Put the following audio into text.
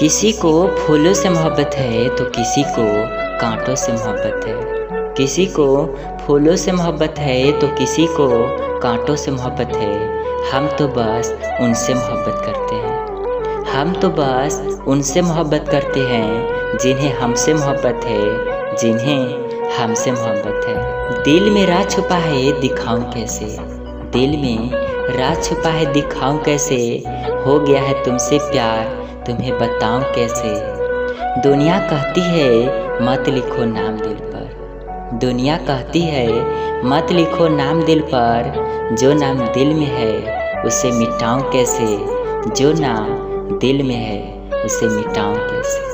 किसी को फूलों से मोहब्बत है तो किसी को कांटों से मोहब्बत है। किसी को फूलों से मोहब्बत है तो किसी को कांटों से मोहब्बत है। हम तो बस उनसे मोहब्बत करते हैं। हम तो बस उनसे मोहब्बत करते हैं जिन्हें हमसे मोहब्बत है, जिन्हें हमसे मोहब्बत है। दिल में राज छुपा है दिखाऊं कैसे, दिल में राज छुपा है दिखाऊं कैसे। हो गया है तुमसे प्यार तुम्हें बताऊं कैसे। दुनिया कहती है मत लिखो नाम दिल पर, दुनिया कहती है मत लिखो नाम दिल पर। जो नाम दिल में है उसे मिटाऊं कैसे, जो नाम दिल में है उसे मिटाऊं कैसे।